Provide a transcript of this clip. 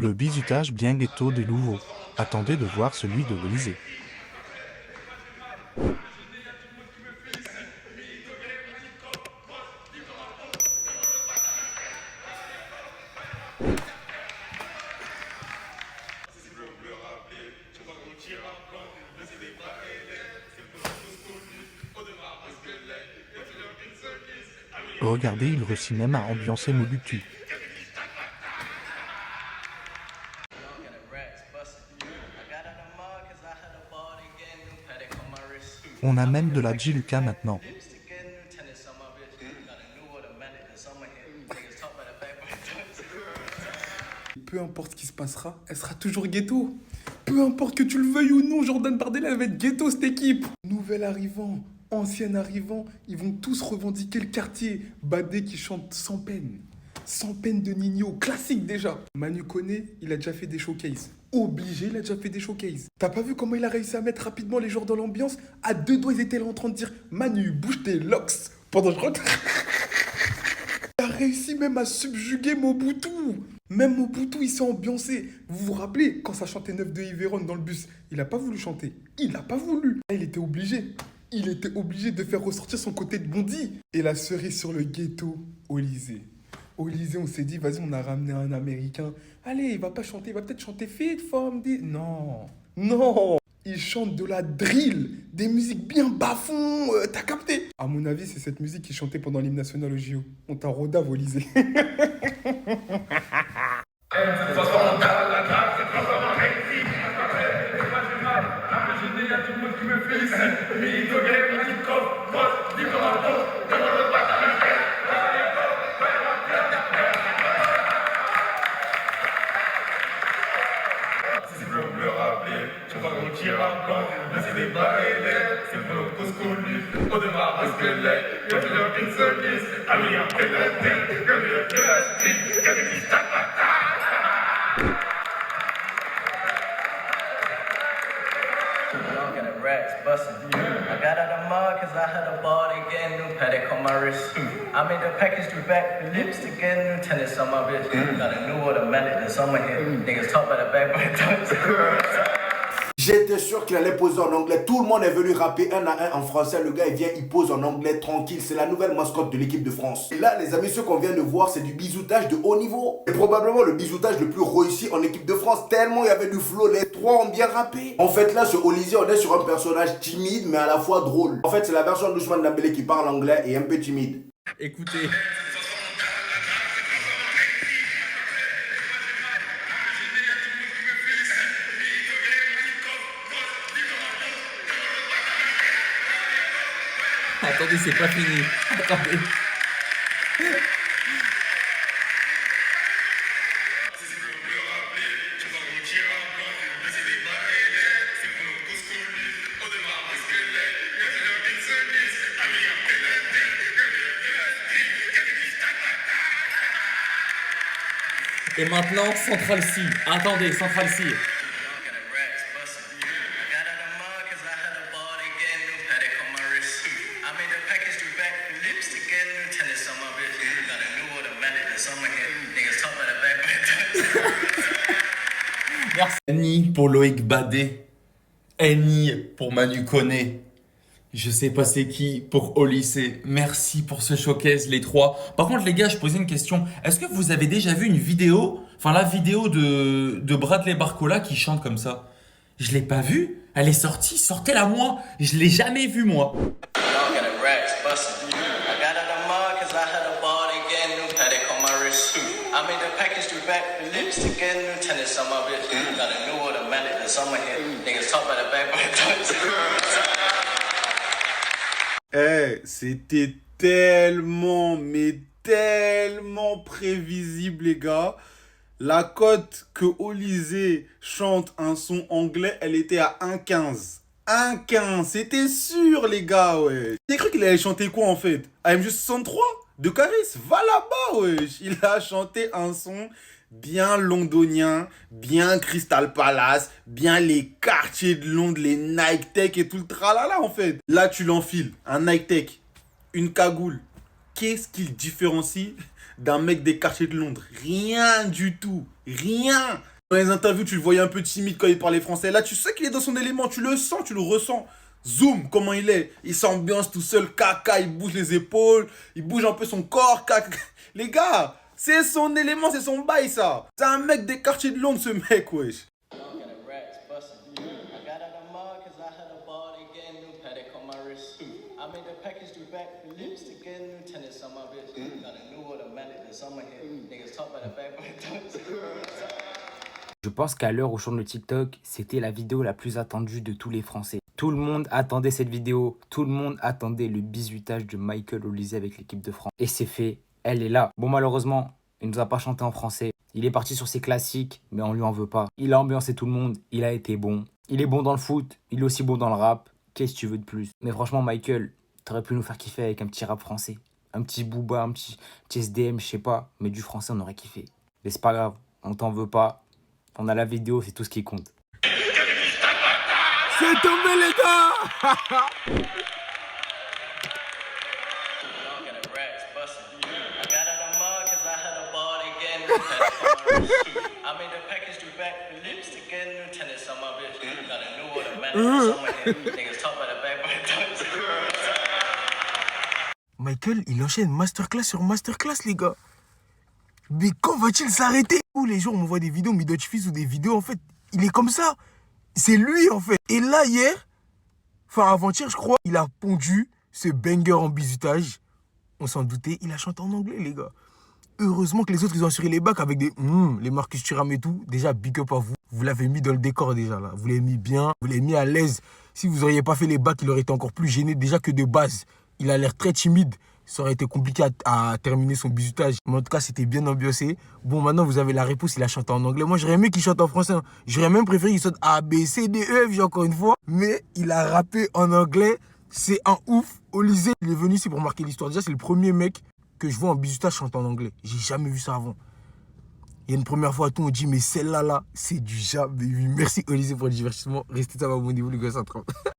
Le bizutage bien ghetto des Louveaux. Attendez de voir celui de l'Élysée. Regardez, il réussit même à ambiancer Mobutu. On a même de la Giluka maintenant. Peu importe ce qui se passera, elle sera toujours ghetto. Peu importe que tu le veuilles ou non, Jordan Bardella elle va être ghetto cette équipe. Nouvel arrivant, ancien arrivant, ils vont tous revendiquer le quartier. Badé qui chante sans peine. Sans peine de Nino, classique déjà. Manu Koné, il a déjà fait des showcases. Obligé, il a déjà fait des showcases. T'as pas vu comment il a réussi à mettre rapidement les joueurs dans l'ambiance? À deux doigts, ils étaient là en train de dire Manu, bouge tes locks. Pendant que je rentre. Il a réussi même à subjuguer Mobutu. Même Mobutu, il s'est ambiancé. Vous vous rappelez, quand ça chantait Neuf de Yveron dans le bus, il a pas voulu chanter. Il a pas voulu. Là, il était obligé. Il était obligé de faire ressortir son côté de Bondy. Et la cerise sur le ghetto, Olysée. Olysée, on s'est dit, vas-y, on a ramené un Américain. Allez, il va pas chanter, il va peut-être chanter Fit from the... Non, non. Il chante de la drill, des musiques bien bas-fond, t'as capté? À mon avis, c'est cette musique qu'il chantait pendant l'hymne national au JO. On t'a rodave, Olysée. Looking at racks busting. I got out of mud cause I had a body getting new paddock on my wrist. I made the package do back, the lipstick getting new tennis on my bitch. Got a new automatic that's on my head. Niggas talk about the back by the J'étais sûr qu'il allait poser en anglais. Tout le monde est venu rapper un à un en français. Le gars, il vient, il pose en anglais tranquille. C'est la nouvelle mascotte de l'équipe de France. Et là, les amis, ce qu'on vient de voir, c'est du bisoutage de haut niveau. C'est probablement le bisoutage le plus réussi en équipe de France. Tellement il y avait du flow, les trois ont bien rappé. En fait, là, sur Olysée, on est sur un personnage timide, mais à la fois drôle. En fait, c'est la version d'Ousmane Dembélé qui parle anglais et un peu timide. Écoutez. Attendez, c'est pas fini. Attendez. Et maintenant, Central C. Attendez, Central C. Merci. Annie pour Loïc Badé. Annie pour Manu Koné. Je sais pas c'est qui pour Olysée. Merci pour ce showcase, les trois. Par contre, les gars, je posais une question. Est-ce que vous avez déjà vu une vidéo, enfin la vidéo de Bradley Barcola qui chante comme ça? Je l'ai pas vue. Elle est sortie, sortez-la moi. Je l'ai jamais vue, moi. C'était tellement, mais tellement prévisible, les gars. La cote que Olysée chante un son anglais, elle était à 1,15. 1,15, c'était sûr, les gars, ouais. J'ai cru qu'il allait chanter quoi, en fait? AMG 63 de Caris, va là-bas, wesh. Il a chanté un son bien londonien, bien Crystal Palace, bien les quartiers de Londres, les Nike Tech et tout le tralala, en fait. Là, tu l'enfiles, un Nike Tech, une cagoule. Qu'est-ce qu'il différencie d'un mec des quartiers de Londres. Rien du tout. Rien. Dans les interviews, tu le voyais un peu timide quand il parlait français. Là, tu sais qu'il est dans son élément. Tu le sens, tu le ressens. Zoom, comment il est. Il s'ambiance tout seul. Caca, il bouge les épaules. Il bouge un peu son corps. Caca. Les gars, c'est son élément, c'est son bail, ça. C'est un mec des quartiers de Londres, ce mec, wesh. Je pense qu'à l'heure où je tourne le TikTok, c'était la vidéo la plus attendue de tous les Français. Tout le monde attendait cette vidéo, tout le monde attendait le bisutage de Michael Olise avec l'équipe de France. Et c'est fait, elle est là. Bon, malheureusement, il ne nous a pas chanté en français. Il est parti sur ses classiques, mais on lui en veut pas. Il a ambiancé tout le monde, il a été bon. Il est bon dans le foot, il est aussi bon dans le rap. Qu'est-ce que tu veux de plus? Mais franchement, Michael, t'aurais pu nous faire kiffer avec un petit rap français. Un petit Booba, un petit SDM, je sais pas. Mais du français, on aurait kiffé. Mais c'est pas grave, on t'en veut pas. On a la vidéo, c'est tout ce qui compte. C'est tombé, les gars. Michael, il enchaîne masterclass sur masterclass, les gars. Mais quand va-t-il s'arrêter? Tous les jours, on m'envoie des vidéos, Midotchfils ou des vidéos, en fait, il est comme ça. C'est lui, en fait. Et là, hier, enfin avant-hier, je crois, il a pondu ce banger en bisutage. On s'en doutait, il a chanté en anglais, les gars. Heureusement que les autres, ils ont assuré les bacs avec des les Marcus Thuram et tout. Déjà, big up à vous. Vous l'avez mis dans le décor, déjà, là. Vous l'avez mis bien, vous l'avez mis à l'aise. Si vous n'auriez pas fait les bacs, il aurait été encore plus gêné. Déjà que de base, il a l'air très timide. Ça aurait été compliqué à terminer son bisutage. Mais en tout cas, c'était bien ambiancé. Bon, maintenant, vous avez la réponse. Il a chanté en anglais. Moi, j'aurais aimé qu'il chante en français. Hein. J'aurais même préféré qu'il chante A, B, C, D, E, F, encore une fois. Mais il a rappé en anglais. C'est un ouf. Olise, il est venu ici pour marquer l'histoire. Déjà, c'est le premier mec que je vois en bisutage chanter en anglais. J'ai jamais vu ça avant. Il y a une première fois, tout on dit, mais celle-là, c'est du jamais vu. Merci, Olise, pour le divertissement. Restez ça, abonnez-vous, les gars, ça trempe.